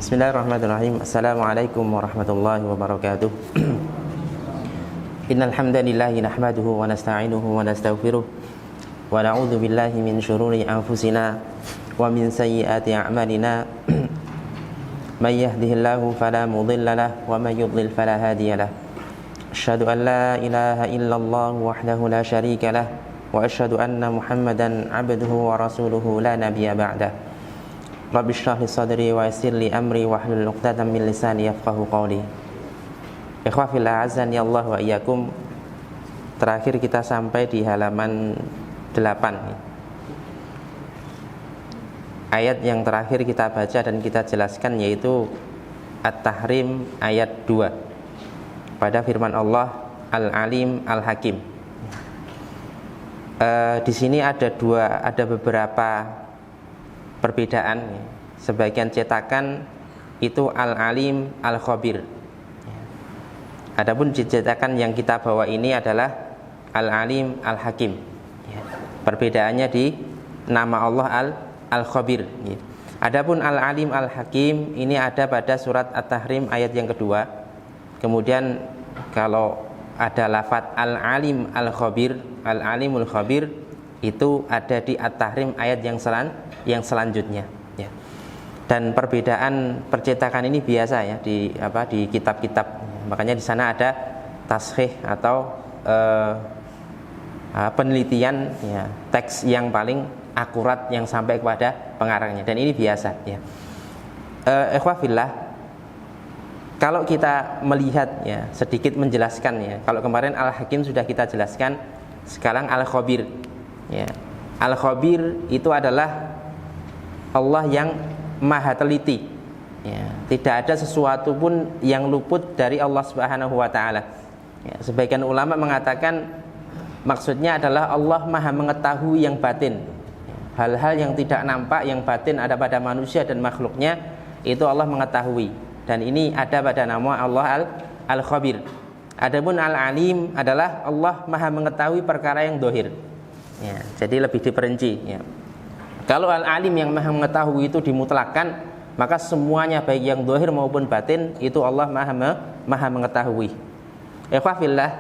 Bismillahirrahmanirrahim. Assalamualaikum warahmatullahi wabarakatuh. Innal hamdalillah nahmaduhu wa nasta'inuhu wa nastaghfiruh wa na'udzu billahi min syururi anfusina wa min sayyiati a'malina. May yahdihillahu fala mudilla lahu wa may yudlil fala hadiya lahu. Asyhadu an la ilaha illallah wahdahu la syarika lahu wa asyhadu anna Muhammadan 'abduhu wa rasuluhu la nabiyya ba'dahu. Rabbi shrah li sadri wa yassir li amri wahlul 'uqdatam min lisani yafqahu qawli. Ikhwah fillah azani Allah wa iyyakum. Terakhir kita sampai di halaman 8. Ayat yang terakhir kita baca dan kita jelaskan yaitu At-Tahrim ayat 2. Pada firman Allah Al-Alim Al-Hakim. Di sini ada beberapa perbedaan. Sebagian cetakan itu Al-Alim Al-Khabir. Adapun cetakan yang kita bawa ini adalah Al-Alim Al-Hakim. Perbedaannya di nama Allah Al-Khabir. Adapun Al-Alim Al-Hakim ini ada pada surat At-Tahrim ayat yang kedua. Kemudian kalau ada lafaz Al-Alim Al-Khabir, Al-Alimul Khabir itu ada di At-Tahrim ayat yang selanjutnya ya. Dan perbedaan percetakan ini biasa ya di kitab-kitab. Makanya di sana ada tashih atau penelitian ya, teks yang paling akurat yang sampai kepada pengarangnya, dan ini biasa ya. Ikhwah fillah, kalau kita melihat ya, sedikit menjelaskan ya. Kalau kemarin Al-Hakim sudah kita jelaskan, sekarang Al-Khabir. Ya. Al-Khabir itu adalah Allah yang maha teliti. Ya. Tidak ada sesuatu pun yang luput dari Allah Subhanahu wa taala. Ya. Sebagian ulama mengatakan maksudnya adalah Allah maha mengetahui yang batin. Hal-hal yang tidak nampak, yang batin ada pada manusia dan makhluknya, itu Allah mengetahui. Dan ini ada pada nama Allah Al-Khabir. Adapun Al-Alim adalah Allah maha mengetahui perkara yang dohir. Ya, jadi lebih diperinci ya. Kalau Al-Alim yang maha mengetahui itu dimutlakkan, maka semuanya baik yang dohir maupun batin itu Allah maha mengetahui. Ikhwah fillah,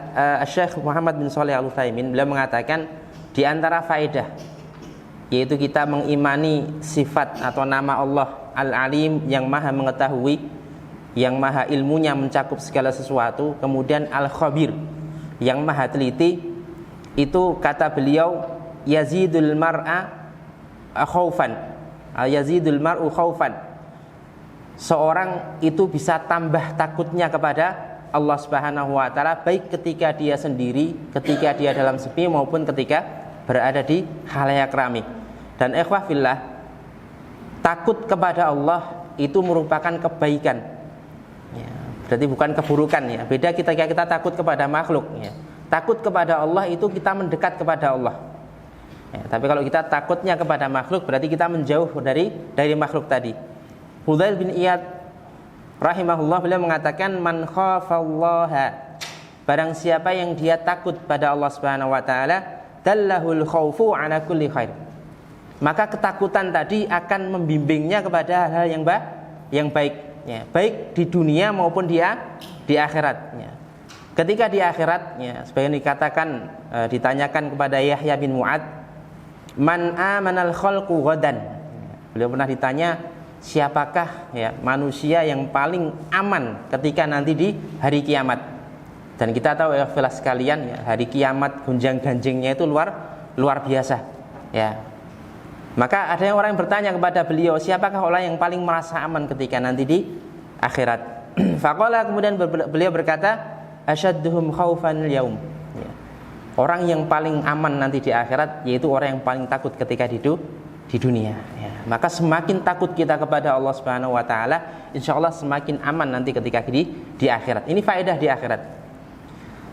Syekh Muhammad bin Shalih Al-Utsaimin beliau mengatakan di antara faedah yaitu kita mengimani sifat atau nama Allah Al-Alim yang maha mengetahui, yang maha ilmunya mencakup segala sesuatu, kemudian Al-Khabir yang maha teliti. Itu kata beliau yazidul mar'a khaufan, yazidul mar'u khaufan. Seorang itu bisa tambah takutnya kepada Allah Subhanahu wa taala, baik ketika dia sendiri, ketika dia dalam sepi, maupun ketika berada di khalayak ramai. Dan ikhwah fillah, takut kepada Allah itu merupakan kebaikan ya, berarti bukan keburukan ya. Beda ketika kita takut kepada makhluk ya. Takut kepada Allah itu kita mendekat kepada Allah ya, tapi kalau kita takutnya kepada makhluk berarti kita menjauh dari makhluk tadi. Fudail bin Iyad rahimahullah beliau mengatakan man khafallaha, barang siapa yang dia takut pada Allah Subhanahu wa taala, dallahul khaufu ala kulli khair, maka ketakutan tadi akan membimbingnya kepada hal yang baik ya, baik di dunia maupun di akhirat ya. Ketika di akhirat ya, sebagian dikatakan ditanyakan kepada Yahya bin Mu'ad, man amanal khalqu ghadan. Beliau pernah ditanya, siapakah ya manusia yang paling aman ketika nanti di hari kiamat. Dan kita tahu ya fillah sekalian ya, hari kiamat gonjang-ganjingnya itu luar biasa ya. Maka ada orang yang bertanya kepada beliau, siapakah orang yang paling merasa aman ketika nanti di akhirat. Faqala, kemudian beliau berkata, asyadduhum khaufan yaum ya. Orang yang paling aman nanti di akhirat yaitu orang yang paling takut ketika di dunia ya. Maka semakin takut kita kepada Allah Subhanahu wa taala, insyaallah semakin aman nanti ketika di akhirat. Ini faedah di akhirat.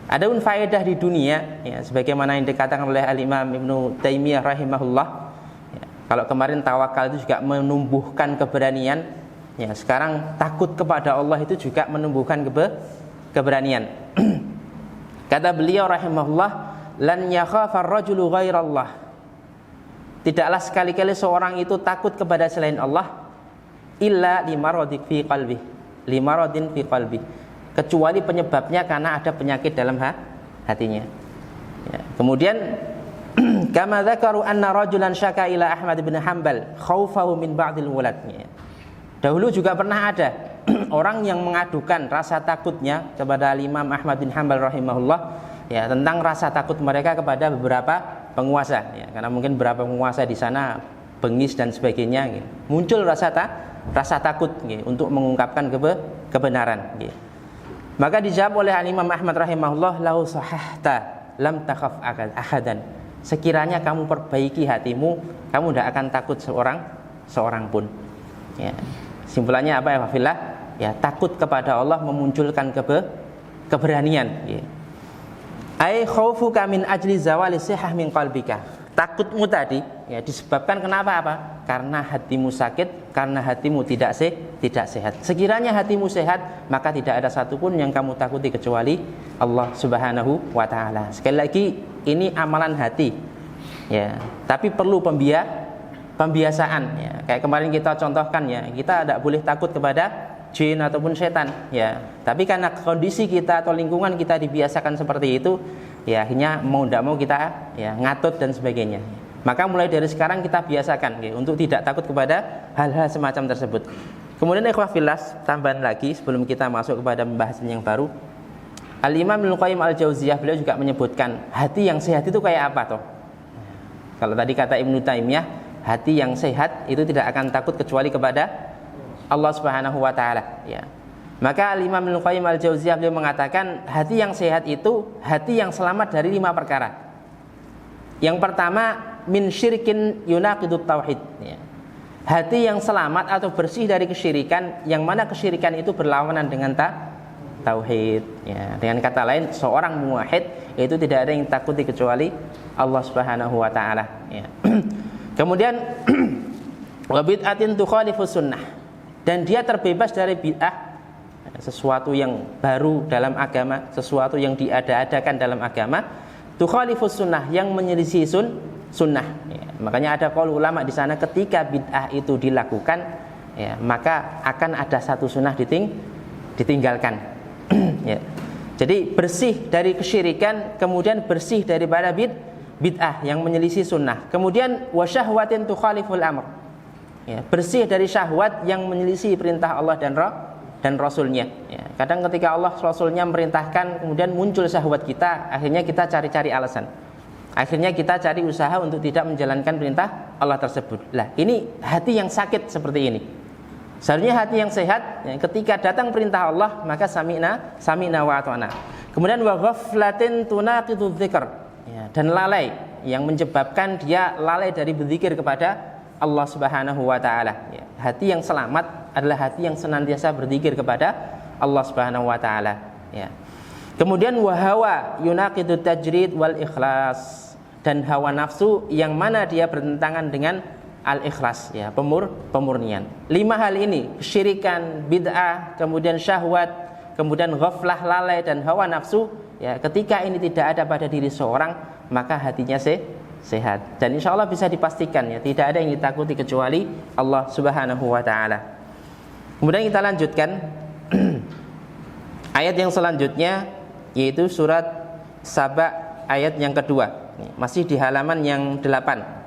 Adapun faedah di dunia ya, sebagaimana yang dikatakan oleh Al-Imam Ibnu Taimiyah rahimahullah ya, kalau kemarin tawakal itu juga menumbuhkan keberanian ya, sekarang takut kepada Allah itu juga menumbuhkan keberanian. Kata beliau rahimahullah, lan yakhafar rajulu ghairallah, tidaklah sekali-kali seorang itu takut kepada selain Allah, illa limaradin fi qalbi, limaradin fi qalbi, kecuali penyebabnya karena ada penyakit dalam hatinya. Ya. Kemudian kama dzakaru anna rajulan syaka ila Ahmad bin Hanbal khaufahu min ba'dil wulad. Ya. Dahulu juga pernah ada orang yang mengadukan rasa takutnya kepada Imam Ahmad bin Hanbal rahimahullah, ya, tentang rasa takut mereka kepada beberapa penguasa, ya, karena mungkin beberapa penguasa di sana bengis dan sebagainya, gitu. Muncul rasa takut, gitu, untuk mengungkapkan kebenaran, gitu. Maka dijawab oleh Imam Ahmad rahimahullah, lau sahahta lam takhaf ahadan, sekiranya kamu perbaiki hatimu, kamu tidak akan takut seorang pun. Ya. Simpulannya apa ya Wafillah? Ya, takut kepada Allah memunculkan keberanian. Ya. Ai khaufuka min ajli zawali sihah min qalbika. Takutmu tadi, ya, disebabkan kenapa apa? Karena hatimu sakit, karena hatimu tidak sehat. Sekiranya hatimu sehat, maka tidak ada satupun yang kamu takuti kecuali Allah Subhanahu wa taala. Sekali lagi, ini amalan hati. Ya, tapi perlu pembiasaan, ya. Kayak kemarin kita contohkan, ya, kita tidak boleh takut kepada jin ataupun setan, ya. Tapi karena kondisi kita atau lingkungan kita dibiasakan seperti itu, ya, akhirnya mau tidak mau kita, ya, ngatut dan sebagainya. Maka mulai dari sekarang kita biasakan, ya, untuk tidak takut kepada hal-hal semacam tersebut. Kemudian ikhwah fillah, tambahan lagi sebelum kita masuk kepada pembahasan yang baru. Al-Imam Ibnu Qayyim Al-Jauziyah beliau juga menyebutkan hati yang sehat itu kayak apa toh? Kalau tadi kata Ibnu Taimiyah, hati yang sehat itu tidak akan takut kecuali kepada Allah Subhanahu wa taala, ya. Maka Imam Ibnu Qayyim Al-Jauziyah beliau mengatakan hati yang sehat itu hati yang selamat dari 5 perkara. Yang pertama, min syirkin yunaqidut tauhid, ya. Hati yang selamat atau bersih dari kesyirikan, yang mana kesyirikan itu berlawanan dengan tauhid, ya. Dengan kata lain, seorang muwahhid itu tidak ada yang takuti kecuali Allah Subhanahu wa taala, ya. Kemudian wa bid'atin tukhalifus sunnah, dan dia terbebas dari bid'ah, sesuatu yang baru dalam agama, sesuatu yang diada-adakan dalam agama, tukhalifus sunnah, yang menyelisih sunnah, ya. Makanya ada qaul ulama di sana, ketika bid'ah itu dilakukan, ya, maka akan ada satu sunnah ditinggalkan. Ya. Jadi bersih dari kesyirikan, kemudian bersih daripada bid'ah yang menyelisih sunnah. Kemudian wasyahwatin tukhaliful amr, ya, bersih dari syahwat yang menyelisih perintah Allah dan Rasulnya, ya. Kadang ketika Allah Rasulnya merintahkan, kemudian muncul syahwat kita, akhirnya kita cari-cari alasan, akhirnya kita cari usaha untuk tidak menjalankan perintah Allah tersebut. Lah, ini hati yang sakit seperti ini. Seharusnya hati yang sehat, ya, ketika datang perintah Allah, maka sami'na wa ata'na. Kemudian wa ghaflatin tunaqidudz dzikr, ya, dan lalai yang menyebabkan dia lalai dari berzikir kepada Allah Subhanahu wa taala, ya. Hati yang selamat adalah hati yang senantiasa berzikir kepada Allah Subhanahu wa taala, ya. Kemudian wa hawa yunaqidut tajrid wal ikhlas, dan hawa nafsu yang mana dia bertentangan dengan al-ikhlas, ya, pemurnian. 5 hal ini, kesyirikan, bid'ah, kemudian syahwat, kemudian ghaflah, lalai, dan hawa nafsu, ya, ketika ini tidak ada pada diri seorang, maka hatinya sehat. Dan insya Allah bisa dipastikan, ya, tidak ada yang ditakuti kecuali Allah Subhanahu wa taala. Kemudian kita lanjutkan ayat yang selanjutnya, yaitu surat Saba ayat yang kedua. Masih di halaman yang 8.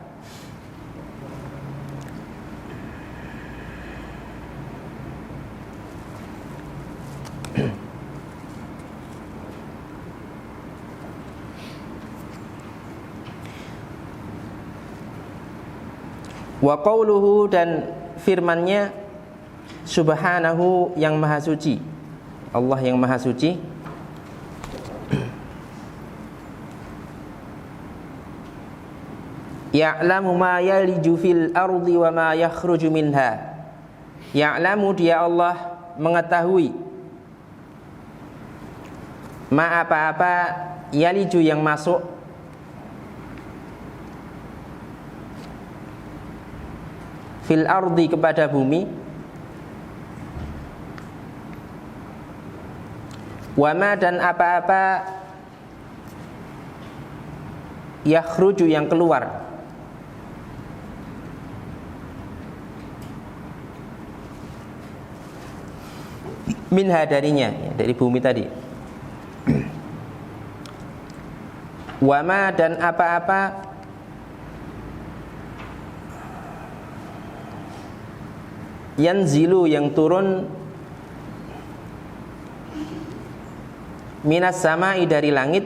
Wa qauluhu, dan firman-Nya, subhanahu, yang maha suci, Allah yang maha suci. Ya'lamu ma yaliju fil ardi wa ma yakhruju minha. Ya'lamu, dia Allah mengetahui, ma apa-apa, yaliju yang masuk, fil ardi kepada bumi, wama, dan apa-apa, yakhruju yang keluar, minha darinya, ya, dari bumi tadi. Wama dan apa-apa yanzilu yang turun minas samai dari langit,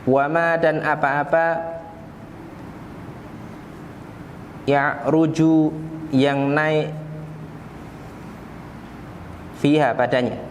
wama dan apa-apa ya'ruju yang naik fiha padanya.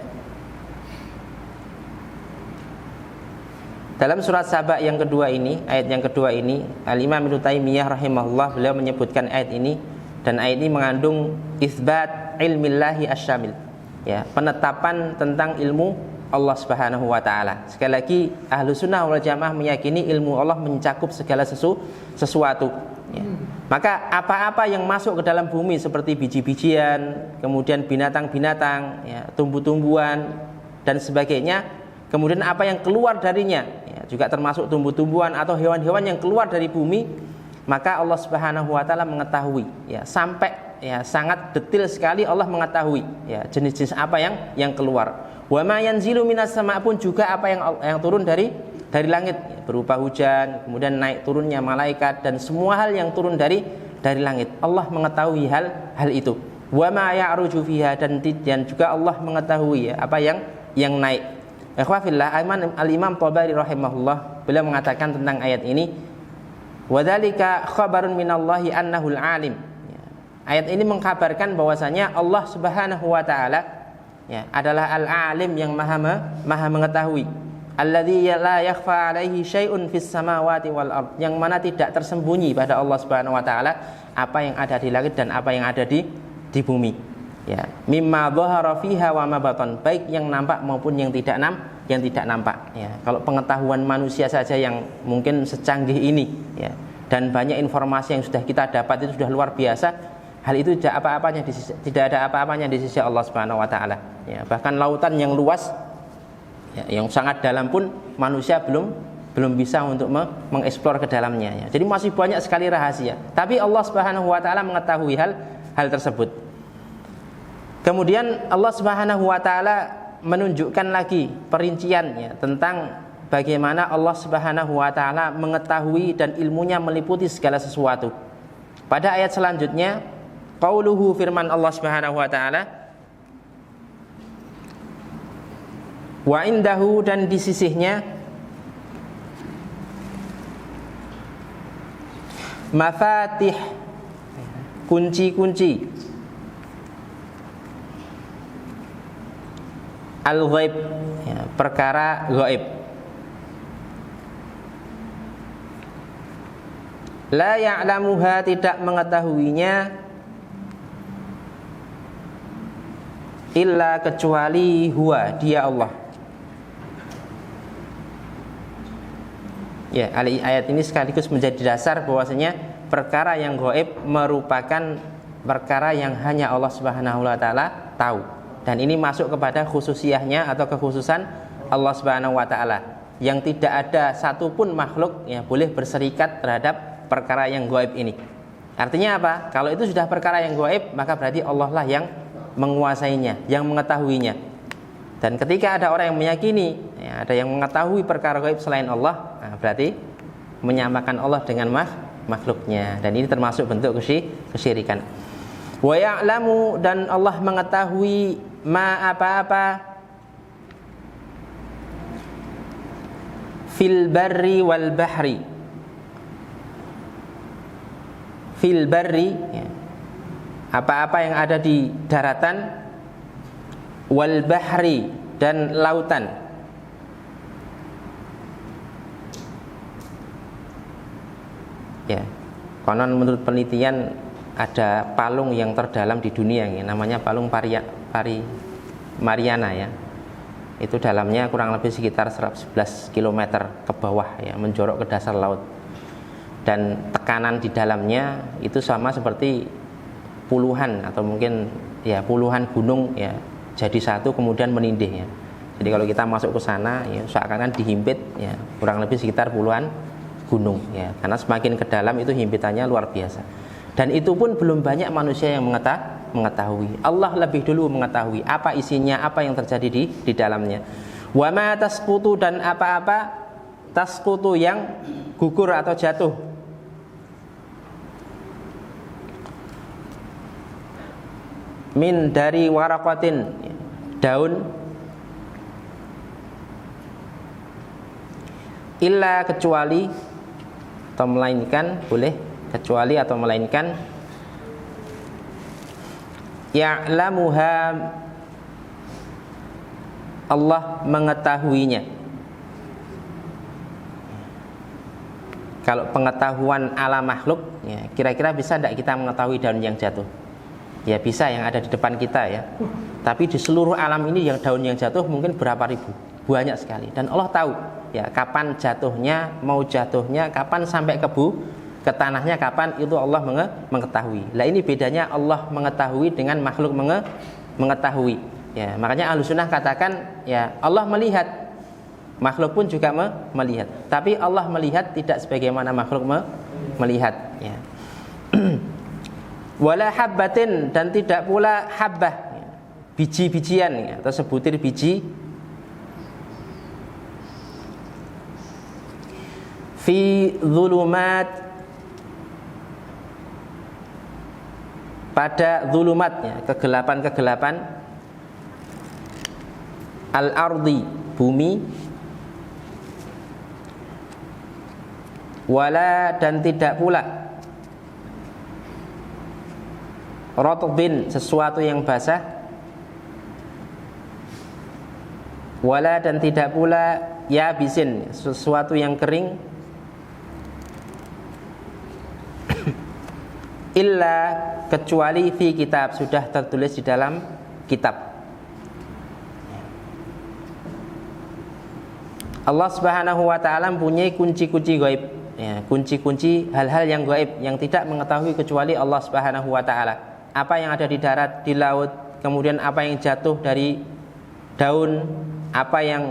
Dalam surat Saba yang kedua ini, ayat yang kedua ini, Al-Imam Ibnu Taimiyah rahimahullah beliau menyebutkan ayat ini, dan ayat ini mengandung isbat ilmillahi asyamil, ya, penetapan tentang ilmu Allah Subhanahu wa taala. Sekali lagi, Ahlus Sunnah wal Jamaah meyakini ilmu Allah mencakup segala sesuatu, ya. Maka apa-apa yang masuk ke dalam bumi seperti biji-bijian, kemudian binatang-binatang, ya, tumbuh-tumbuhan dan sebagainya, kemudian apa yang keluar darinya, ya, juga termasuk tumbuh-tumbuhan atau hewan-hewan yang keluar dari bumi, maka Allah Subhanahu wa taala mengetahui, ya, sampai, ya, sangat detail sekali Allah mengetahui, ya, jenis-jenis apa yang keluar. Wa ma yanzilu minas sama pun juga apa yang turun dari langit, ya, berupa hujan, kemudian naik turunnya malaikat dan semua hal yang turun dari langit. Allah mengetahui hal itu. Wa ma ya'ruju fiha dan juga Allah mengetahui, ya, apa yang naik. Ikhwafillah, Al-Imam Tabari rahimahullah beliau mengatakan tentang ayat ini, wadzalika khabarun minallahi annahul alim. Ayat ini mengkabarkan bahwasanya Allah Subhanahu wa taala, ya, adalah al-alim yang maha mengetahui. Alladzi la yakhfa 'alaihi syai'un fis samawati wal ard, yang mana tidak tersembunyi pada Allah Subhanahu wa taala apa yang ada di langit dan apa yang ada di bumi. Ya, mimma dhahara fiha wa ma batan, baik yang nampak maupun yang tidak nampak, ya. Kalau pengetahuan manusia saja yang mungkin secanggih ini, ya, dan banyak informasi yang sudah kita dapat itu sudah luar biasa, hal itu tidak ada apa-apanya di sisi Allah Subhanahu wa taala, ya. Bahkan lautan yang luas, ya, yang sangat dalam pun manusia belum bisa untuk mengeksplor ke dalamnya, ya. Jadi masih banyak sekali rahasia, tapi Allah Subhanahu wa taala mengetahui hal tersebut. Kemudian Allah Subhanahu wa taala menunjukkan lagi perinciannya tentang bagaimana Allah Subhanahu wa taala mengetahui dan ilmunya meliputi segala sesuatu. Pada ayat selanjutnya, qauluhu, firman Allah Subhanahu wa taala, wa indahu, dan di sisihnya, mafatih, kunci-kunci, al-ghaib, ya, perkara ghaib. La ya'lamuha, tidak mengetahuinya, illa, kecuali, huwa, dia Allah. Ya, ayat ini sekaligus menjadi dasar bahwasanya perkara yang ghaib merupakan perkara yang hanya Allah Subhanahu wa taala tahu. Dan ini masuk kepada khususiyahnya atau kekhususan Allah Subhanahu wa taala, yang tidak ada satupun makhluk yang boleh berserikat terhadap perkara yang gaib ini. Artinya apa? Kalau itu sudah perkara yang gaib, maka berarti Allah lah yang menguasainya, yang mengetahuinya. Dan ketika ada orang yang meyakini, ya, ada yang mengetahui perkara gaib selain Allah, nah, berarti menyamakan Allah dengan makhluknya, dan ini termasuk bentuk kesyirikan. Wa ya'lamu, dan Allah mengetahui, ma, apa-apa, fil barri wal bahri, fil barri, ya, apa-apa yang ada di daratan, wal bahri, dan lautan. Ya, konon menurut penelitian ada palung yang terdalam di dunia, ya, namanya palung Mariana, ya. Itu dalamnya kurang lebih sekitar 11 km ke bawah, ya, menjorok ke dasar laut. Dan tekanan di dalamnya itu sama seperti puluhan atau mungkin, ya, puluhan gunung, ya, jadi satu kemudian menindih, ya. Jadi kalau kita masuk ke sana, ya, seakan-akan dihimpit, ya, kurang lebih sekitar puluhan gunung, ya. Karena semakin ke dalam itu himpitannya luar biasa. Dan itu pun belum banyak manusia yang mengetahui. Allah lebih dulu mengetahui apa isinya, apa yang terjadi di dalamnya. Wa ma tasqutu, dan apa-apa tasqutu yang gugur atau jatuh. Min dari waraqatin, daun, illa kecuali atau melainkan, boleh kecuali atau melainkan, ya'lamuha, Allah mengetahuinya. Kalau pengetahuan ala makhluk, ya, kira-kira bisa tidak kita mengetahui daun yang jatuh? Ya bisa, yang ada di depan kita ya. Tapi di seluruh alam ini yang daun yang jatuh mungkin berapa ribu, banyak sekali. Dan Allah tahu ya kapan jatuhnya, mau jatuhnya kapan, sampai ke tanahnya kapan, itu Allah mengetahui. Lah ini bedanya Allah mengetahui dengan makhluk mengetahui. Ya, makanya Ahlussunnah katakan ya Allah melihat, makhluk pun juga melihat. Tapi Allah melihat tidak sebagaimana makhluk melihat. Ya. Wala habbatin, dan tidak pula habbah, ya, biji-bijian ya, atau sebutir biji, fi zulumat, pada zulumatnya, kegelapan-kegelapan, al-ardi, bumi, wala, dan tidak pula rotbin, sesuatu yang basah, wala, dan tidak pula yabisin, sesuatu yang kering, illa, kecuali fi kitab, sudah tertulis di dalam kitab. Allah Subhanahu wa ta'ala mempunyai kunci-kunci gaib, ya, kunci-kunci hal-hal yang gaib yang tidak mengetahui kecuali Allah Subhanahu wa ta'ala. Apa yang ada di darat, di laut, kemudian apa yang jatuh dari daun, apa yang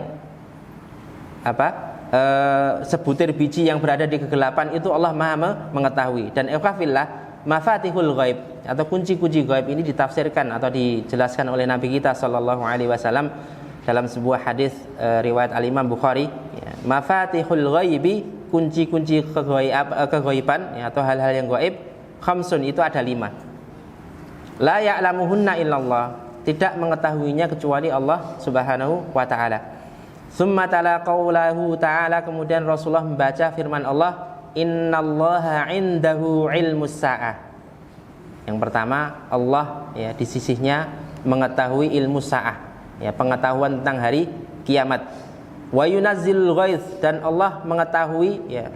sebutir biji yang berada di kegelapan, itu Allah Maha mengetahui. Dan ikhwafillah, mafatihul ghaib atau kunci-kunci gaib ini ditafsirkan atau dijelaskan oleh Nabi kita sallallahu alaihi wasallam dalam sebuah hadis riwayat Al-Imam Bukhari, ya. Mafatihul ghaibi, kunci-kunci kegaiban, ya, atau hal-hal yang gaib, khamsun, itu ada 5. La ya'lamuhunna illallah, tidak mengetahuinya kecuali Allah Subhanahu wa ta'ala. Summa tala qaulahu ta'ala, kemudian Rasulullah membaca firman Allah, innallaha indahu ilmus sa'ah. Yang pertama, Allah ya di sisinya mengetahui ilmu sa'ah, ya, pengetahuan tentang hari kiamat. Wa yunazzilul ghaits, dan Allah mengetahui ya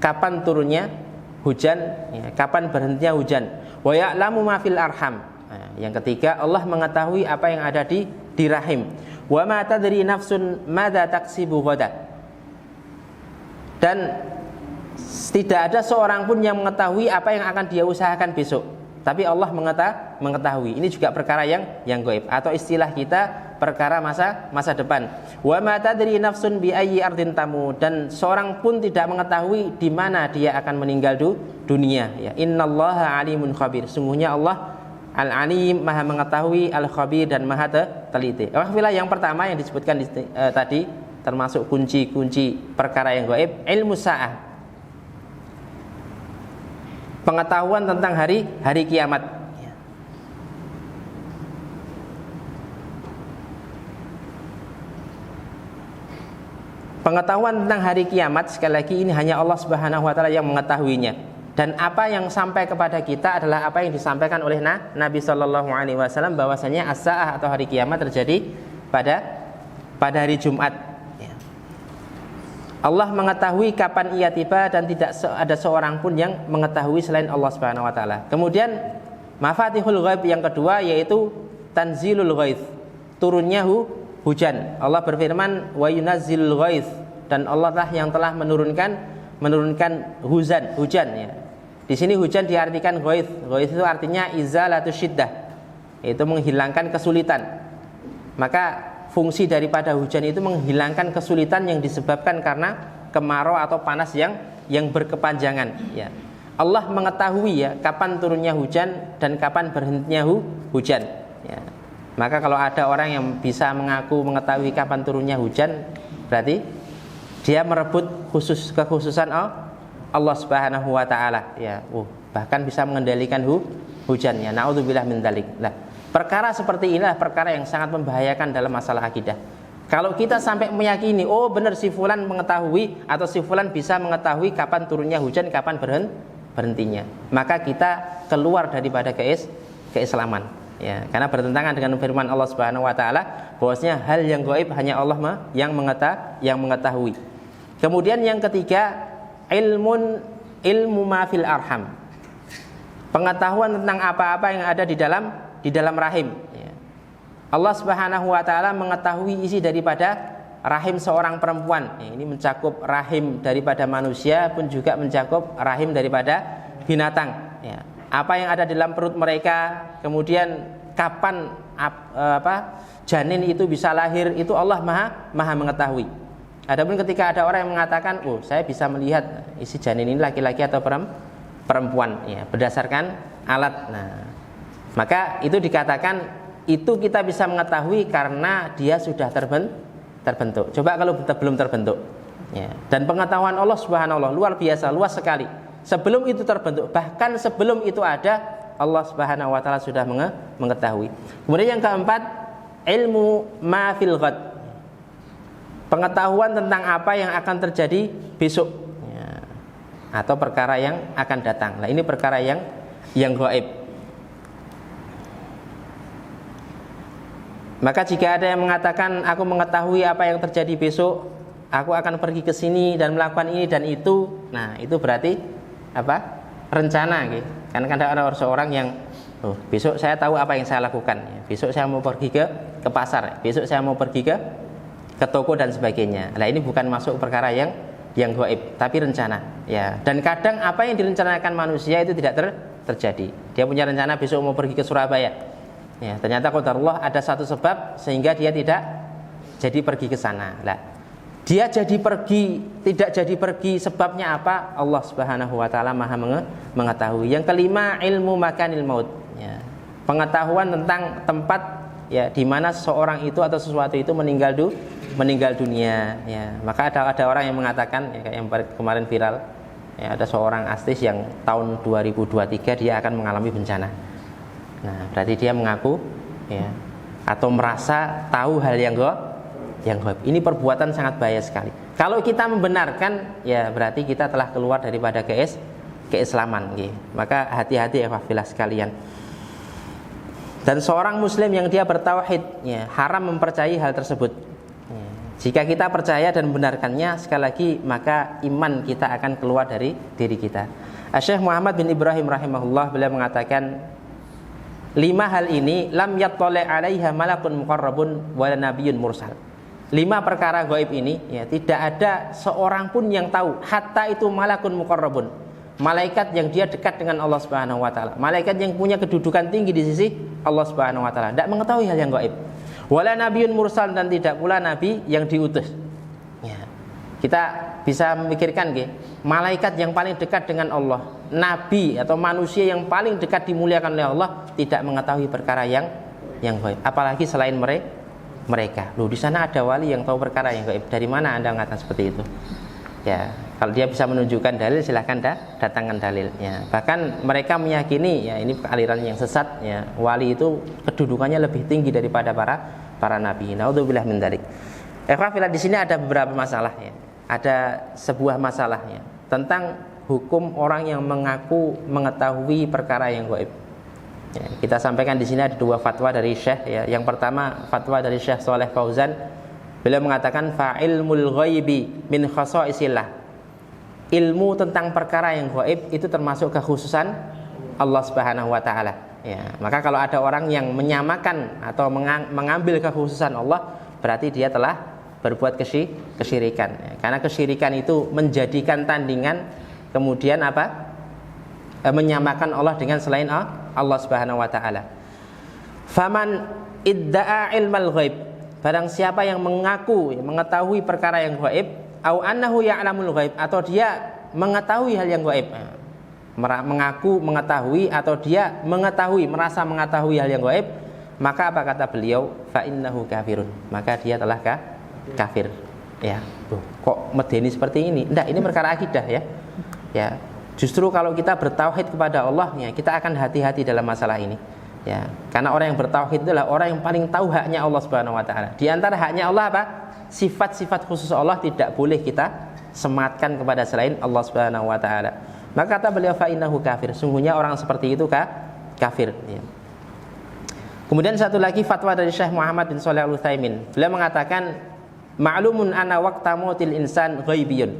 kapan turunnya hujan, ya, kapan berhentinya hujan. Wa ya'lamu ma fil arham. Nah, yang ketiga, Allah mengetahui apa yang ada di rahim. Wa ma tadri nafsun madza taksibu ghadan. Dan tidak ada seorang pun yang mengetahui apa yang akan dia usahakan besok. Tapi Allah mengetahui. Ini juga perkara yang gaib, atau istilah kita perkara masa depan. Wa ma tadri nafsun bi ayyi ardin tamut, dan seorang pun tidak mengetahui di mana dia akan meninggal dunia. Ya, innallaha alimun khabir. Sungguhnya Allah Al-Alim, Maha mengetahui, Al-Khabir, dan Maha teliti. Alhamdulillah, yang pertama yang disebutkan tadi termasuk kunci-kunci perkara yang gaib, ilmu sa'ah, pengetahuan tentang hari kiamat. Pengetahuan tentang hari kiamat, sekali lagi, ini hanya Allah Subhanahu wa ta'ala yang mengetahuinya. Dan apa yang sampai kepada kita adalah apa yang disampaikan oleh Nabi Sallallahu Alaihi Wasallam, bahwasanya as-sa'ah atau hari kiamat terjadi pada hari Jumat. Allah mengetahui kapan ia tiba, dan tidak ada seorang pun yang mengetahui selain Allah Subhanahu wa taala. Kemudian mafatihul ghaib yang kedua yaitu tanzilul ghaits, turunnya hujan. Allah berfirman wa yunazzilul ghaits, dan Allah lah yang telah menurunkan hujan ya. Di sini hujan diartikan ghaits. Ghaits itu artinya izalatus syiddah, yaitu menghilangkan kesulitan. Maka fungsi daripada hujan itu menghilangkan kesulitan yang disebabkan karena kemarau atau panas yang berkepanjangan, ya. Allah mengetahui ya kapan turunnya hujan dan kapan berhentinya hujan. Ya. Maka kalau ada orang yang bisa mengaku mengetahui kapan turunnya hujan, berarti dia merebut kekhususan Allah Subhanahu wa taala. Ya, bahkan bisa mengendalikan hujannya. Naudzubillah min dzalik. Nah, perkara seperti inilah perkara yang sangat membahayakan dalam masalah akidah. Kalau kita sampai meyakini, oh benar si fulan mengetahui atau si fulan bisa mengetahui kapan turunnya hujan, kapan berhentinya, maka kita keluar daripada keislaman. Ya, karena bertentangan dengan firman Allah Subhanahu wa taala bahwasanya hal yang gaib hanya Allah yang mengetahui. Kemudian yang ketiga, ilmu ma fil arham. Pengetahuan tentang apa-apa yang ada di dalam rahim. Ya. Allah Subhanahu wa taala mengetahui isi daripada rahim seorang perempuan. Ya, ini mencakup rahim daripada manusia pun juga mencakup rahim daripada binatang. Ya. Apa yang ada di dalam perut mereka, kemudian kapan janin itu bisa lahir, itu Allah maha mengetahui. Adapun ketika ada orang yang mengatakan, oh saya bisa melihat isi janin ini laki-laki atau perempuan, ya, berdasarkan alat. Nah, maka itu dikatakan itu kita bisa mengetahui karena dia sudah terbentuk. Coba kalau belum terbentuk, ya. Dan pengetahuan Allah Subhanahu luar biasa, luas sekali. Sebelum itu terbentuk, bahkan sebelum itu ada, Allah Subhanahu wa taala sudah mengetahui. Kemudian yang keempat, ilmu ma fil ghad. Pengetahuan tentang apa yang akan terjadi besok, ya, atau perkara yang akan datang. Nah, ini perkara yang gaib. Maka jika ada yang mengatakan aku mengetahui apa yang terjadi besok, aku akan pergi ke sini dan melakukan ini dan itu, nah itu berarti apa? Rencana, gitu. Karena ada seorang yang besok saya tahu apa yang saya lakukan. Besok saya mau pergi ke pasar. Besok saya mau pergi ke toko dan sebagainya. Nah, ini bukan masuk perkara yang gaib, tapi rencana. Ya. Dan kadang apa yang direncanakan manusia itu tidak terjadi. Dia punya rencana besok mau pergi ke Surabaya. Ya, ternyata qadarullah ada satu sebab sehingga dia tidak jadi pergi ke sana. Nah, dia tidak jadi pergi sebabnya apa? Allah Subhanahu wa taala maha mengetahui. Yang kelima, ilmu makanil maut. Ya. Pengetahuan tentang tempat, ya, di mana seseorang itu atau sesuatu itu meninggal dunia. Ya. Maka ada orang yang mengatakan, ya, kayak yang kemarin viral, ya, ada seorang artis yang tahun 2023 dia akan mengalami bencana. Nah, berarti dia mengaku, ya, atau merasa tahu hal yang gaib. Ini perbuatan sangat bahaya sekali. Kalau kita membenarkan, ya berarti kita telah keluar daripada keislaman. Ya. Maka hati-hati ya fillah sekalian. Dan seorang muslim yang dia bertauhid, ya, haram mempercayai hal tersebut. Ya. Jika kita percaya dan membenarkannya, sekali lagi maka iman kita akan keluar dari diri kita. Syekh Muhammad bin Ibrahim rahimahullah beliau mengatakan 5 hal ini lam yattali 'alaiha malakun muqarrabun wala nabiyyun mursal. 5 perkara gaib ini, ya, tidak ada seorang pun yang tahu, hatta itu malakun muqarrabun, malaikat yang dia dekat dengan Allah Subhanahu wa taala, malaikat yang punya kedudukan tinggi di sisi Allah Subhanahu wa taala, tidak mengetahui hal yang gaib. Wala nabiyyun mursal, dan tidak pula nabi yang diutus. Ya. Kita bisa memikirkan, malaikat yang paling dekat dengan Allah, nabi atau manusia yang paling dekat dimuliakan oleh Allah tidak mengetahui perkara yang gaib, apalagi selain mereka. Loh, di sana ada wali yang tahu perkara yang gaib. Dari mana Anda mengatakan seperti itu? Ya, kalau dia bisa menunjukkan dalil, silahkan datangkan dalil. Ya, bahkan mereka meyakini, ya, ini aliran yang sesat. Ya, wali itu kedudukannya lebih tinggi daripada para nabi. Naudzubillah min dzalik. Di sini ada beberapa masalah. Ya. Ada sebuah masalah, ya, tentang hukum orang yang mengaku mengetahui perkara yang gaib. Ya, kita sampaikan di sini ada 2 fatwa dari Syekh. Ya. Yang pertama fatwa dari Syekh Shalih Fauzan. Beliau mengatakan fa'ilmul ghaibi min khasaisillah. Ilmu tentang perkara yang gaib itu termasuk kekhususan Allah Subhanahu wa taala. Ya, maka kalau ada orang yang menyamakan atau mengambil kekhususan Allah, berarti dia telah berbuat kesyirikan. Ya, karena kesyirikan itu menjadikan tandingan, kemudian menyamakan Allah dengan selain Allah Subhanahu wa taala. Faman idda'a ilmal ghaib, barang siapa yang mengaku mengetahui perkara yang gaib, au annahu ya'lamul ghaib, atau dia mengetahui hal yang gaib. mengaku mengetahui atau dia mengetahui, merasa mengetahui hal yang gaib, maka apa kata beliau? Fa innahu kafirun, maka dia telah kafir. Ya, kok medeni seperti ini? Enggak, ini perkara akidah ya. Ya, justru kalau kita bertauhid kepada Allah, ya, kita akan hati-hati dalam masalah ini. Ya, karena orang yang bertauhid itulah orang yang paling tahu haknya Allah Subhanahu wa taala. Di antara haknya Allah apa? Sifat-sifat khusus Allah tidak boleh kita sematkan kepada selain Allah Subhanahu wa taala. Maka kata beliau fa innahu kafir, sungguhnya orang seperti itu kafir ya. Kemudian satu lagi fatwa dari Syekh Muhammad bin Shalih Al-Utsaimin. Beliau mengatakan ma'lumun anna waqta mautil insan ghaibiyun.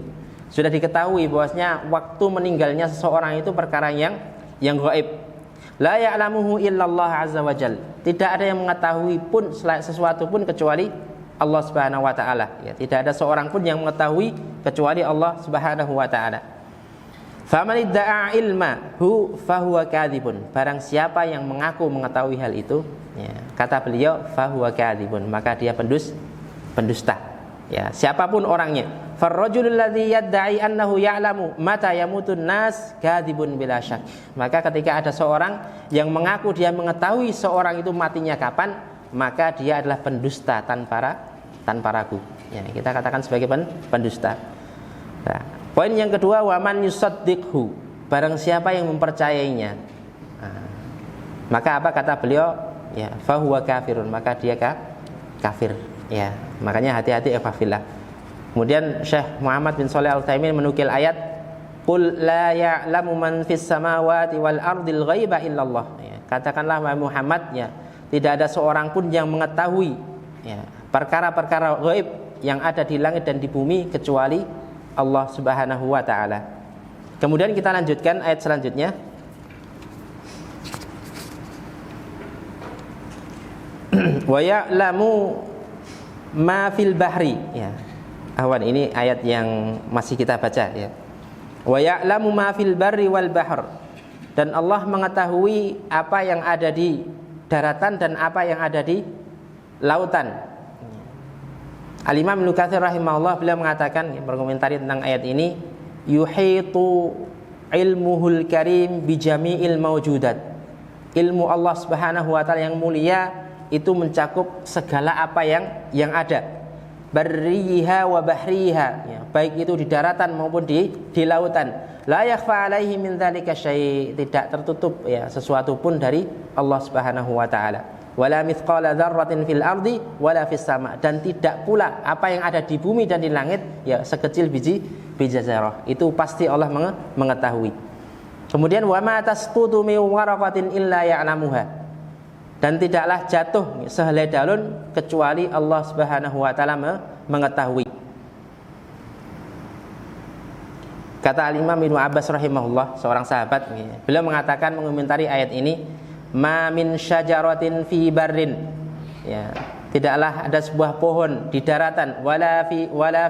Sudah diketahui bahwasanya waktu meninggalnya seseorang itu perkara yang gaib. La ya'lamuhu illallah azza wajal. Tidak ada yang mengetahui pun sesuatu pun kecuali Allah Subhanahu wa taala ya. Tidak ada seorang pun yang mengetahui kecuali Allah Subhanahu wa taala. Faman idda'a ilmahu fahuwa kadzibun. Barang siapa yang mengaku mengetahui hal itu, ya, kata beliau fahuwa kadzibun, maka dia pendusta. Ya, siapapun orangnya. Farrajulul ladzi yadda'i annahu ya'lamu mata yamutun nas kadzibun bila syak. Maka ketika ada seorang yang mengaku dia mengetahui seorang itu matinya kapan, maka dia adalah pendusta tanpa ragu. Ya, kita katakan sebagai pendusta. Nah, poin yang kedua, waman yusaddiqhu, barang siapa yang mempercayainya, maka apa kata beliau? Ya, fahuwa kafirun, maka dia kafir. Ya, makanya hati-hati fillah. Kemudian Syekh Muhammad bin Shalih Al-Utsaimin menukil ayat, qul la ya'lamu man fis samawati wal ardil ghaiba illallah. Ya, katakanlah Muhammad, ya, tidak ada seorang pun yang mengetahui, ya, perkara-perkara gaib yang ada di langit dan di bumi kecuali Allah Subhanahu wa taala. Kemudian kita lanjutkan ayat selanjutnya. Wa ya'lamu ma fil bahri. Ya. Awan, ini ayat yang masih kita baca ya. Wa ya'lamu ma fil barri wal bahr. Dan Allah mengetahui apa yang ada di daratan dan apa yang ada di lautan. Al-Imam Ibnu Katsir rahimahullah beliau mengatakan, berkomentari tentang ayat ini, yuhitu ilmuhul karim bi jami'il mawjudat. Ilmu Allah Subhanahu wa taala yang mulia itu mencakup segala apa yang ada. Barriha wa bahriha, ya, baik itu di daratan maupun di lautan. La yakhfa alaihi min dzalika syai', tidak tertutup ya sesuatu pun dari Allah Subhanahu wa taala. Wala mithqala dzarratin fil ardi wala fis sama, dan tidak pula apa yang ada di bumi dan di langit ya sekecil biji zarah, itu pasti Allah mengetahui. Kemudian wa ma tasqutu min waraqatin illa ya'lamuha, dan tidaklah jatuh sehelai daun kecuali Allah Subhanahu wa taala mengetahui. Kata Al-Imam Ibnu Abbas rahimahullah, seorang sahabat, beliau mengatakan mengomentari ayat ini, ma min syajaratin fi barrin, ya, tidaklah ada sebuah pohon di daratan, wala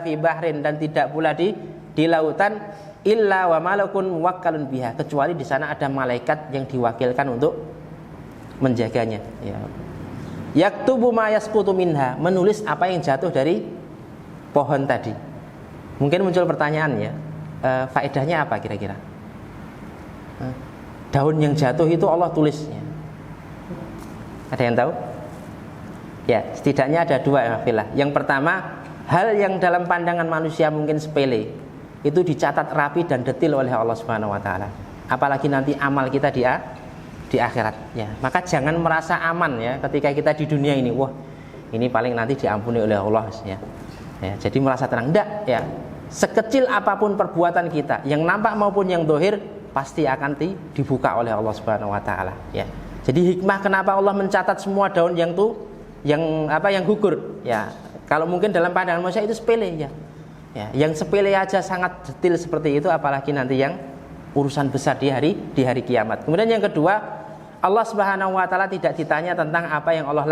fi bahrin, dan tidak pula di lautan, illa wa malakun muwakkalun biha, kecuali di sana ada malaikat yang diwakilkan untuk menjaganya, ya. Yaktubu ma yasqutu minha, menulis apa yang jatuh dari pohon tadi. Mungkin muncul pertanyaan, ya, faedahnya apa kira-kira? Daun yang jatuh itu Allah tulisnya. Ada yang tahu? Ya, setidaknya ada dua ya fillah. Yang pertama, hal yang dalam pandangan manusia mungkin sepele, itu dicatat rapi dan detil oleh Allah Subhanahu wa taala. Apalagi nanti amal kita di akhirat, ya. Maka jangan merasa aman ya ketika kita di dunia ini. Wah, ini paling nanti diampuni oleh Allah, ya. Ya, jadi merasa tenang. Enggak, ya. Sekecil apapun perbuatan kita, yang nampak maupun yang dohir, pasti akan dibuka oleh Allah Subhanahu wa taala, ya. Jadi hikmah kenapa Allah mencatat semua daun yang gugur, ya. Kalau mungkin dalam pandangan manusia itu sepele, ya. Ya, yang sepele aja sangat detail seperti itu, apalagi nanti yang urusan besar di hari kiamat. Kemudian yang kedua, Allah Subhanahu wa taala tidak ditanya tentang apa yang Allah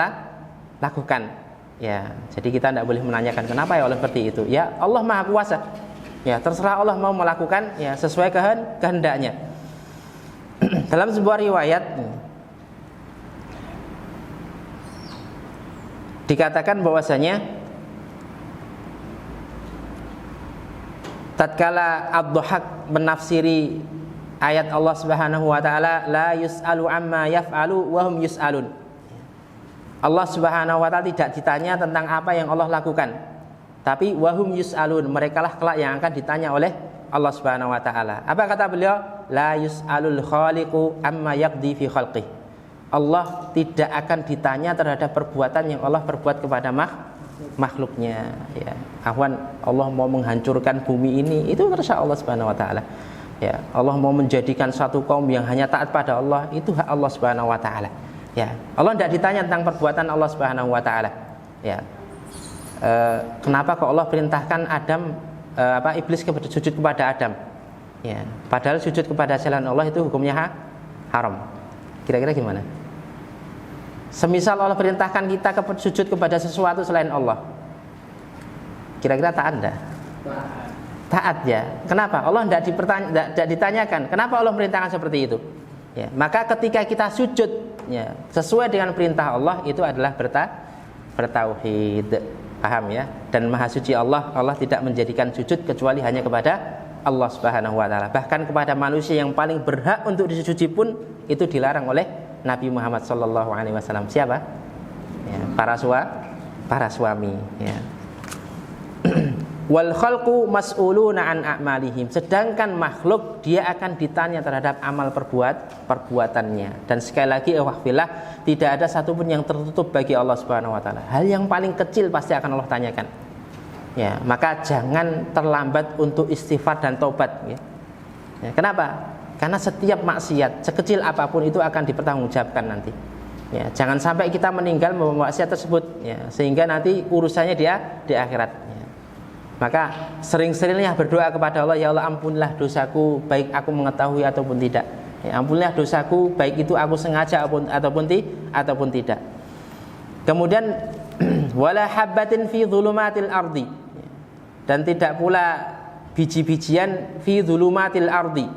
lakukan. Ya, jadi kita tidak boleh menanyakan kenapa ya Allah seperti itu. Ya, Allah Maha Kuasa. Ya, terserah Allah mau melakukan ya sesuai kehendaknya. Dalam sebuah riwayat dikatakan bahwasanya tatkala Ad-Dhahhak menafsiri ayat Allah Subhanahu wa taala, la yus'alu amma yaf'alu wa hum yus'alun. Allah Subhanahu wa taala tidak ditanya tentang apa yang Allah lakukan, tapi wa hum yus'alun, merekalah kelak yang akan ditanya oleh Allah Subhanahu wa taala. Apa kata beliau? La yus'alul khaliqu amma yaqdi fi khalqih. Allah tidak akan ditanya terhadap perbuatan yang Allah perbuat kepada makhluknya, ya. Ahwan, Allah mau menghancurkan bumi ini, itu terserah Allah Subhanahu wa taala. Ya, Allah mau menjadikan satu kaum yang hanya taat pada Allah, itu hak Allah Subhanahu wa taala. Ya, Allah tidak ditanya tentang perbuatan Allah Subhanahu wa taala. Ya. Kenapa kok Allah perintahkan iblis sujud kepada Adam? Ya, padahal sujud kepada selain Allah itu hukumnya haram. Kira-kira gimana? Semisal Allah perintahkan kita sujud kepada sesuatu selain Allah, kira-kira taat enggak? Taat ya. Kenapa? Allah tidak ditanyakan. Kenapa Allah perintahkan seperti itu? Ya, maka ketika kita sujud, ya, sesuai dengan perintah Allah, itu adalah bertauhid. Paham ya? Dan Maha Suci Allah tidak menjadikan sujud kecuali hanya kepada Allah Subhanahu wa taala. Bahkan kepada manusia yang paling berhak untuk disujudi pun itu dilarang oleh Nabi Muhammad sallallahu alaihi wasallam. Siapa? Ya, para suami, ya. Wal khalqu mas'uluna an a'malihim. Sedangkan makhluk dia akan ditanya terhadap amal perbuatannya. Dan sekali lagi wahfillah, tidak ada satupun yang tertutup bagi Allah Subhanahu wa taala. Hal yang paling kecil pasti akan Allah tanyakan. Ya, maka jangan terlambat untuk istighfar dan taubat, ya. Ya, kenapa? Karena setiap maksiat sekecil apapun itu akan dipertanggungjawabkan nanti. Ya, jangan sampai kita meninggal membawa maksiat tersebut, ya, sehingga nanti urusannya dia di akhirat. Ya. Maka sering-seringlah berdoa kepada Allah, ya Allah ampunilah dosaku baik aku mengetahui ataupun tidak. Ya, ampunilah dosaku baik itu aku sengaja ataupun tidak. Kemudian wala habbatin fi dhulumatil ardi. Dan tidak pula biji-bijian fi dhulumatil ardi,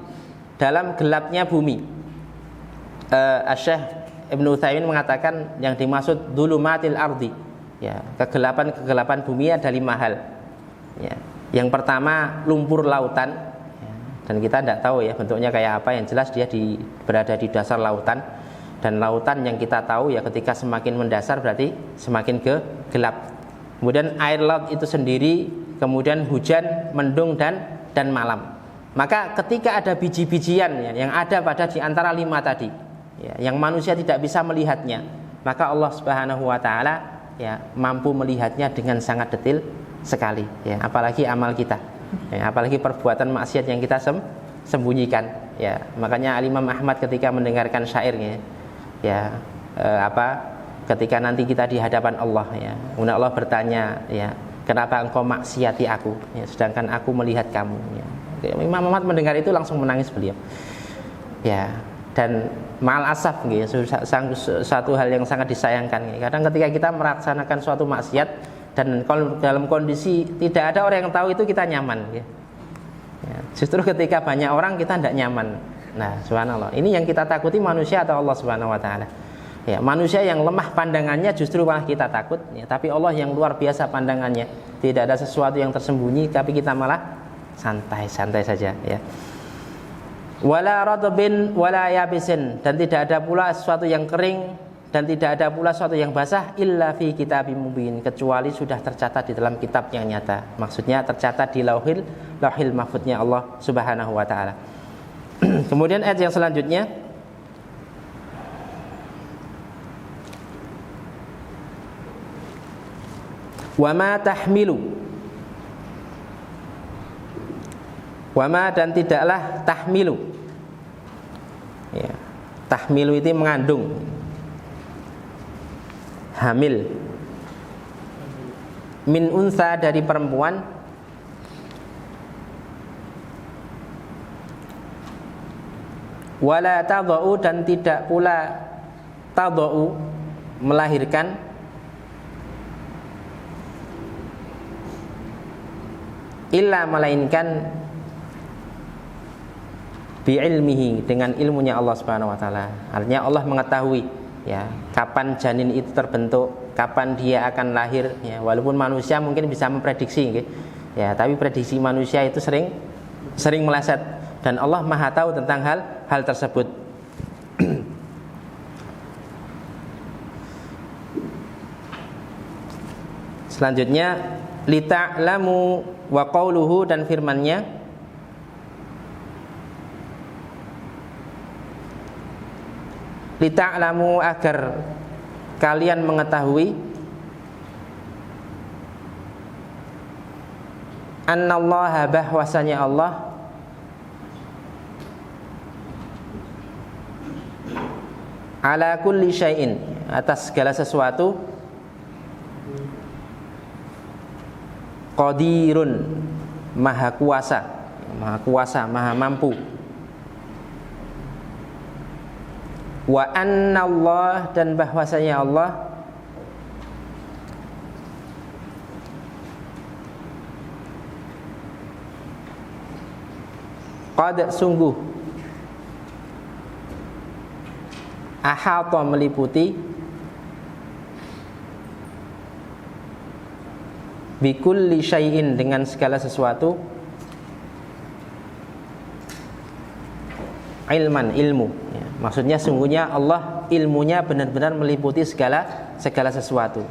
dalam gelapnya bumi. Asy-Syaikh Ibnu Utsaimin mengatakan yang dimaksud dhulumatil ardi, ya, kegelapan bumi ada 5 hal. Ya. Yang pertama lumpur lautan, ya, dan kita tidak tahu ya bentuknya kayak apa. Yang jelas dia berada di dasar lautan, dan lautan yang kita tahu ya ketika semakin mendasar berarti semakin gelap. Kemudian air laut itu sendiri, kemudian hujan, mendung dan malam. Maka ketika ada biji-bijian, ya, yang ada pada di antara 5 tadi, ya, yang manusia tidak bisa melihatnya, maka Allah Subhanahu wa taala, ya, mampu melihatnya dengan sangat detail sekali, ya, apalagi amal kita, ya, apalagi perbuatan maksiat yang kita sembunyikan, ya. Makanya Imam Ahmad ketika mendengarkan syairnya, ya, ketika nanti kita di hadapan Allah, ya, Allah bertanya, ya, kenapa engkau maksiati aku, ya, sedangkan aku melihat kamu, ya. Imam Ahmad mendengar itu langsung menangis beliau, ya. Dan ma'al asaf, ya, satu hal yang sangat disayangkan, ya. Kadang ketika kita melaksanakan suatu maksiat dan kalau dalam kondisi tidak ada orang yang tahu itu kita nyaman, ya. Ya, justru ketika banyak orang kita tidak nyaman. Nah, subhanallah, ini yang kita takuti manusia atau Allah Subhanahu wa taala. Ya, manusia yang lemah pandangannya justru malah kita takut, ya, tapi Allah yang luar biasa pandangannya, tidak ada sesuatu yang tersembunyi, tapi kita malah santai-santai saja, ya. Wala radbin wala yabisin, dan tidak ada pula sesuatu yang kering dan tidak ada pula sesuatu yang basah illa fi kitabim mubin, kecuali sudah tercatat di dalam kitab yang nyata. Maksudnya tercatat di lauhil mahfudnya Allah Subhanahu wa taala. Kemudian ayat yang selanjutnya, wama tahmilu, wama dan tidaklah tahmilu, ya, tahmilu itu mengandung, hamil, min unsa dari perempuan, wala tadau dan tidak pula tadau melahirkan, illa melainkan bi'ilmihi dengan ilmunya Allah Subhanahu wa taala. Artinya Allah mengetahui, ya, kapan janin itu terbentuk, kapan dia akan lahir, ya, walaupun manusia mungkin bisa memprediksi, ya, tapi prediksi manusia itu sering meleset. dan Allah Maha tahu tentang hal tersebut. Selanjutnya lita'lamu wa qauluhu, dan firman-Nya lita'lamu, agar kalian mengetahui annallaha, bahwasanya Allah ala kulli syai'in, atas segala sesuatu, qadirun, maha kuasa, maha mampu. Wa annallah, dan bahwasanya Allah qad, sungguh, ahata, meliputi, bikulli syai'in, dengan segala sesuatu, ilman, ilmu. Ya, maksudnya sungguhnya Allah ilmunya benar-benar meliputi segala sesuatu.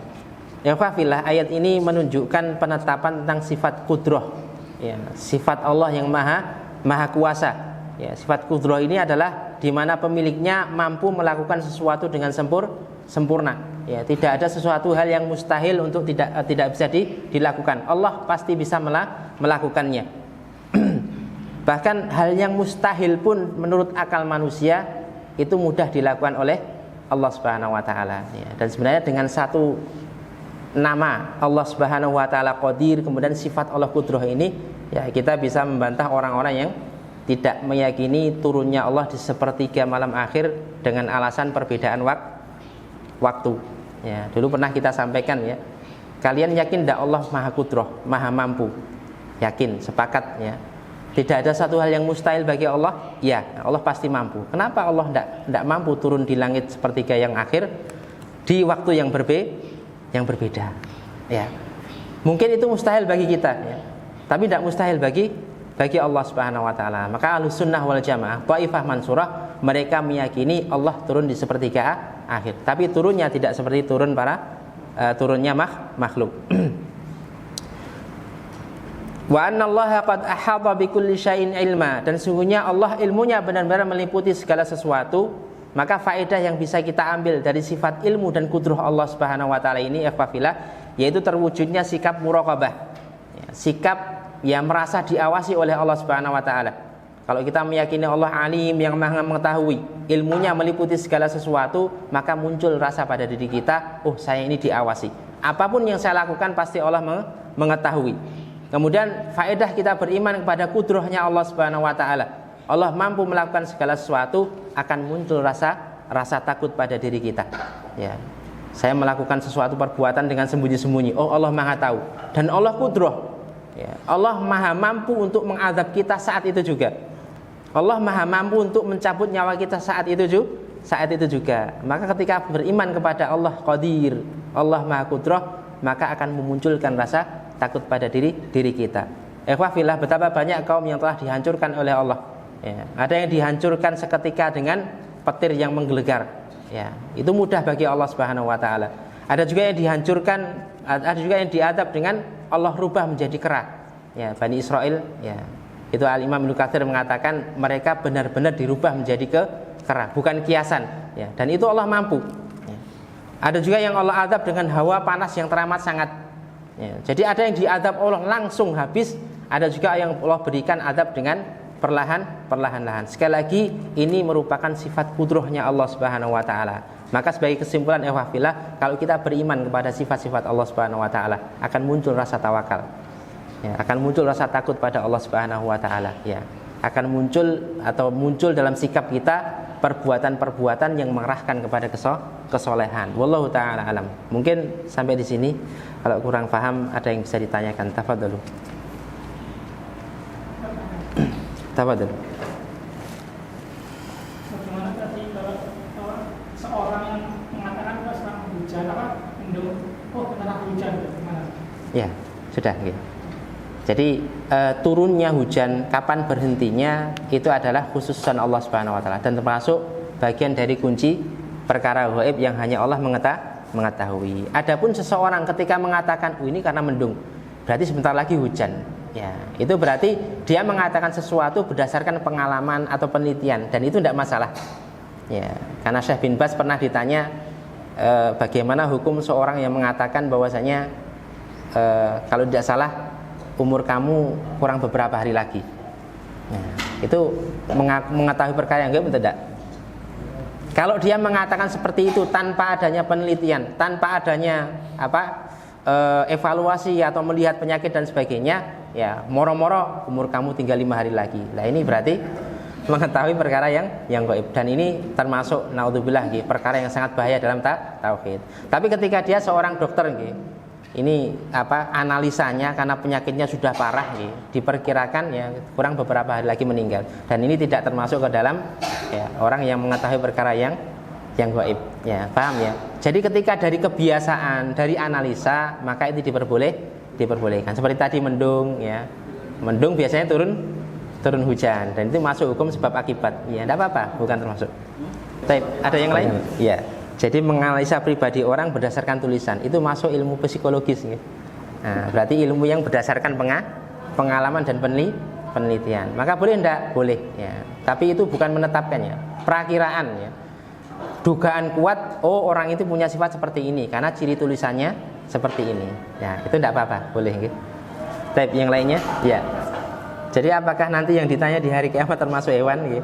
Ya fillah, ayat ini menunjukkan penetapan tentang sifat kudrah. Ya, sifat Allah yang maha kuasa. Ya, sifat kudrah ini adalah di mana pemiliknya mampu melakukan sesuatu dengan sempurna. Ya, tidak ada sesuatu hal yang mustahil untuk tidak bisa dilakukan. Allah pasti bisa melakukannya. Bahkan hal yang mustahil pun menurut akal manusia itu mudah dilakukan oleh Allah Subhanahu wa taala. Ya, dan sebenarnya dengan satu nama Allah Subhanahu wa taala Qadir, kemudian sifat Allah Qudrah ini, ya kita bisa membantah orang-orang yang tidak meyakini turunnya Allah di sepertiga malam akhir dengan alasan perbedaan waktu. Ya, dulu pernah kita sampaikan, ya. Kalian yakin tidak Allah Maha Qudrah, Maha mampu? Yakin, sepakat, ya. Tidak ada satu hal yang mustahil bagi Allah. Ya, Allah pasti mampu. Kenapa Allah tidak mampu turun di langit sepertiga yang akhir di waktu yang berbeda? Ya, mungkin itu mustahil bagi kita, ya. Tapi tidak mustahil bagi Allah Subhanahu wa taala. Maka Ahlussunnah wal Jamaah, Thaifah Mansurah, mereka meyakini Allah turun di sepertiga akhir. Tapi turunnya tidak seperti turunnya makhluk. Wa annallaha qad ahata bikulli syai'in ilma, dan sungguhnya Allah ilmunya benar-benar meliputi segala sesuatu. Maka faedah yang bisa kita ambil dari sifat ilmu dan kudrah Allah Subhanahu wa taala ini, ikhwafillah, yaitu terwujudnya sikap muraqabah. Ya, sikap yang merasa diawasi oleh Allah Subhanahu wa taala. Kalau kita meyakini Allah alim, yang maha mengetahui, ilmunya meliputi segala sesuatu, maka muncul rasa pada diri kita, oh saya ini diawasi. Apapun yang saya lakukan pasti Allah mengetahui. Kemudian faedah kita beriman kepada kudrahnya Allah Subhanahu wa taala. Allah mampu melakukan segala sesuatu, akan muncul rasa takut pada diri kita. Ya. Saya melakukan sesuatu perbuatan dengan sembunyi-sembunyi. Oh, Allah Maha tahu. Dan Allah kudrah. Ya. Allah Maha mampu untuk mengadab kita saat itu juga. Allah Maha mampu untuk mencabut nyawa kita saat itu juga. Maka ketika beriman kepada Allah Qadir, Allah Maha Kudrah, maka akan memunculkan rasa takut pada diri kita. Ikhwafillah, betapa banyak kaum yang telah dihancurkan oleh Allah. Ya, ada yang dihancurkan seketika dengan petir yang menggelegar. Ya, itu mudah bagi Allah Subhanahu wa taala. Ada juga yang dihancurkan, ada juga yang diadab dengan Allah rubah menjadi kera. Ya, Bani Israel, ya. Itu Al-Imam Ibnu Katsir mengatakan mereka benar-benar dirubah menjadi kera, bukan kiasan. Ya, dan itu Allah mampu. Ya. Ada juga yang Allah adab dengan hawa panas yang teramat sangat. Ya, jadi ada yang diadab Allah langsung habis, ada juga yang Allah berikan adab dengan perlahan-lahan. Sekali lagi, ini merupakan sifat kudrahnya Allah Subhanahu wa taala. Maka sebagai kesimpulan, ikhwafillah, kalau kita beriman kepada sifat-sifat Allah Subhanahu wa taala, akan muncul rasa tawakal. Ya, akan muncul rasa takut pada Allah Subhanahu wa taala, ya. Akan muncul dalam sikap kita perbuatan-perbuatan yang mengarahkan kepada kesolehan. Wallahu taala alam. Mungkin sampai di sini. Kalau kurang paham ada yang bisa ditanyakan. Tafadhalu. Tafadhal. Bagaimana tadi kalau seorang yang mengatakan sedang hujan benar hujan, bagaimana? Ya, sudah gitu. Jadi turunnya hujan, kapan berhentinya itu adalah khususan Allah Subhanahu wa taala dan termasuk bagian dari kunci perkara gaib yang hanya Allah mengetahui. Adapun seseorang ketika mengatakan, ini karena mendung, berarti sebentar lagi hujan. Ya, itu berarti dia mengatakan sesuatu berdasarkan pengalaman atau penelitian dan itu tidak masalah. Ya, karena Syekh bin Baz pernah ditanya bagaimana hukum seorang yang mengatakan bahwasanya kalau tidak salah umur kamu kurang beberapa hari lagi. Nah, itu mengetahui perkara yang gaib atau tidak? Kalau dia mengatakan seperti itu tanpa adanya penelitian, tanpa adanya evaluasi atau melihat penyakit dan sebagainya, ya moro-moro umur kamu tinggal 5 hari lagi. Nah, ini berarti mengetahui perkara yang gaib dan ini termasuk naudzubillah perkara yang sangat bahaya dalam tauhid. Tapi ketika dia seorang dokter ini analisanya karena penyakitnya sudah parah diperkirakan ya kurang beberapa hari lagi meninggal dan ini tidak termasuk ke dalam ya orang yang mengetahui perkara yang gaib ya, paham ya. Jadi ketika dari kebiasaan, dari analisa, maka itu diperbolehkan. Seperti tadi mendung ya. Mendung biasanya turun hujan dan itu masuk hukum sebab akibat. Ya, enggak apa-apa, bukan termasuk. Baik, ada yang lain? Ya. Jadi menganalisa pribadi orang berdasarkan tulisan itu masuk ilmu psikologis ya. Nah, berarti ilmu yang berdasarkan pengalaman dan penelitian. Maka boleh enggak? Boleh ya. Tapi itu bukan menetapkannya, perakiraan ya. Dugaan kuat, orang itu punya sifat seperti ini karena ciri tulisannya seperti ini. Ya, itu enggak apa-apa, boleh gitu. Type yang lainnya? Ya. Jadi apakah nanti yang ditanya di hari kiamat termasuk hewan gitu?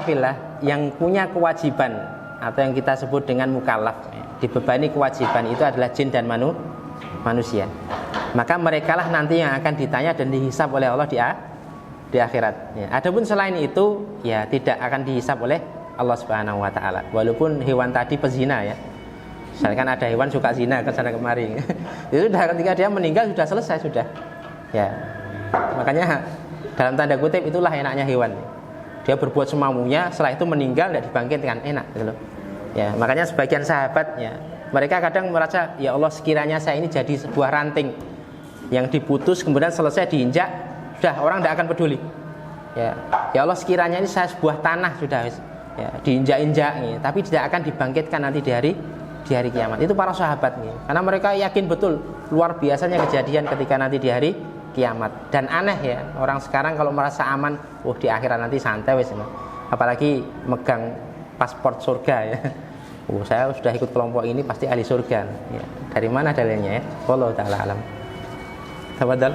Fillah yang punya kewajiban atau yang kita sebut dengan mukallaf ya, dibebani kewajiban itu adalah jin dan manusia. Maka merekalah nanti yang akan ditanya dan dihisab oleh Allah di akhirat ya. Adapun selain itu ya tidak akan dihisab oleh Allah Subhanahu wa taala. Walaupun hewan tadi pezina ya. Misalkan ada hewan suka zina ke sana kemari. Itu sudah ketika dia meninggal sudah selesai sudah. Ya. Makanya dalam tanda kutip itulah enaknya hewan. Dia berbuat semaunya, setelah itu meninggal tidak dibangkitkan, enak gitu loh. Ya, makanya sebagian sahabat ya, mereka kadang merasa ya Allah sekiranya saya ini jadi sebuah ranting yang diputus kemudian selesai diinjak, sudah orang tidak akan peduli. Ya Allah sekiranya ini saya sebuah tanah sudah ya, diinjak-injak nih, tapi tidak akan dibangkitkan nanti di hari kiamat. Itu para sahabat nih, karena mereka yakin betul luar biasanya kejadian ketika nanti di hari kiamat. Dan aneh ya, orang sekarang kalau merasa aman, di akhirat nanti santai wes. Apalagi megang paspor surga ya. Saya sudah ikut kelompok ini pasti ahli surga. Ya. Dari mana dalilnya ya? Wallahu taala alam. Tafadhal.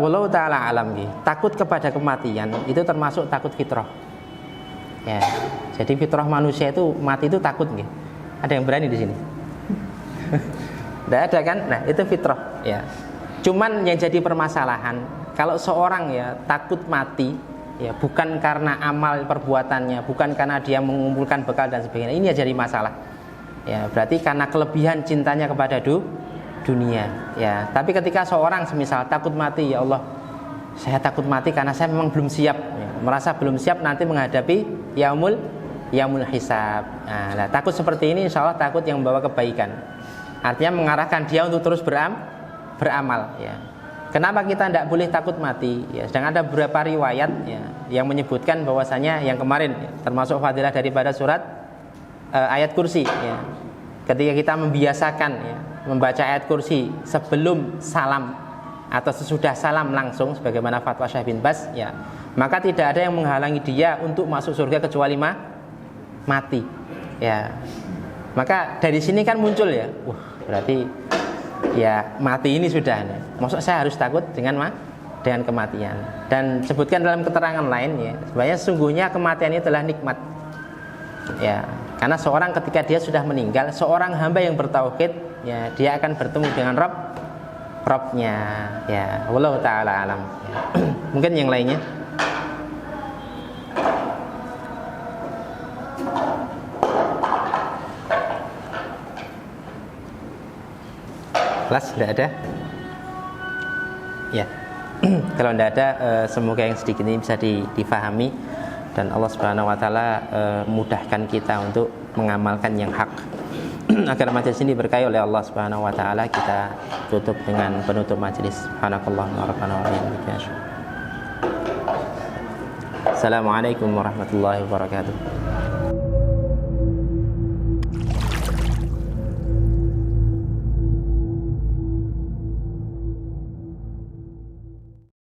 Wallahu taala alam. Takut kepada kematian itu termasuk takut fitrah. Ya. Jadi fitrah manusia itu mati itu takut nggih. Ada yang berani di sini? Tidak ada kan? Nah, itu fitrah ya. Cuman yang jadi permasalahan kalau seorang ya takut mati ya bukan karena amal perbuatannya, bukan karena dia mengumpulkan bekal dan sebagainya. Ini jadi masalah. Ya, berarti karena kelebihan cintanya kepada dunia. Ya, tapi ketika seorang semisal takut mati, ya Allah, saya takut mati karena saya memang belum siap. Ya, merasa belum siap nanti menghadapi yaumul hisab. Nah, takut seperti ini insya Allah takut yang membawa kebaikan. Artinya mengarahkan dia untuk terus beramal ya. Kenapa kita tidak boleh takut mati ya? Sedang ada beberapa riwayat ya, yang menyebutkan bahwasanya yang kemarin ya, termasuk fadilah daripada surat ayat kursi ya. Ketika kita membiasakan ya, membaca ayat kursi sebelum salam atau sesudah salam langsung sebagaimana fatwa Syekh bin Baz ya, maka tidak ada yang menghalangi dia untuk masuk surga kecuali mati ya. Maka dari sini kan muncul ya, berarti ya mati ini sudah nih. Maksud saya harus takut dengan kematian. Dan sebutkan dalam keterangan lain ya, sebenarnya sungguhnya kematian itu adalah nikmat. Ya, karena seorang ketika dia sudah meninggal, seorang hamba yang bertauhid ya, dia akan bertemu dengan Rabbnya. Ya, wallahu taala alam. Ya. Mungkin yang lainnya. Kelas tidak ada? Ya. Kalau tidak ada, semoga yang sedikit ini bisa difahami dan Allah Subhanahu wa taala mudahkan kita untuk mengamalkan yang hak. agar majelis ini berkahi oleh Allah Subhanahu wa taala, kita tutup dengan penutup majelis. Subhanakallahumma rabbana wa bihamdika. Assalamualaikum warahmatullahi wabarakatuh.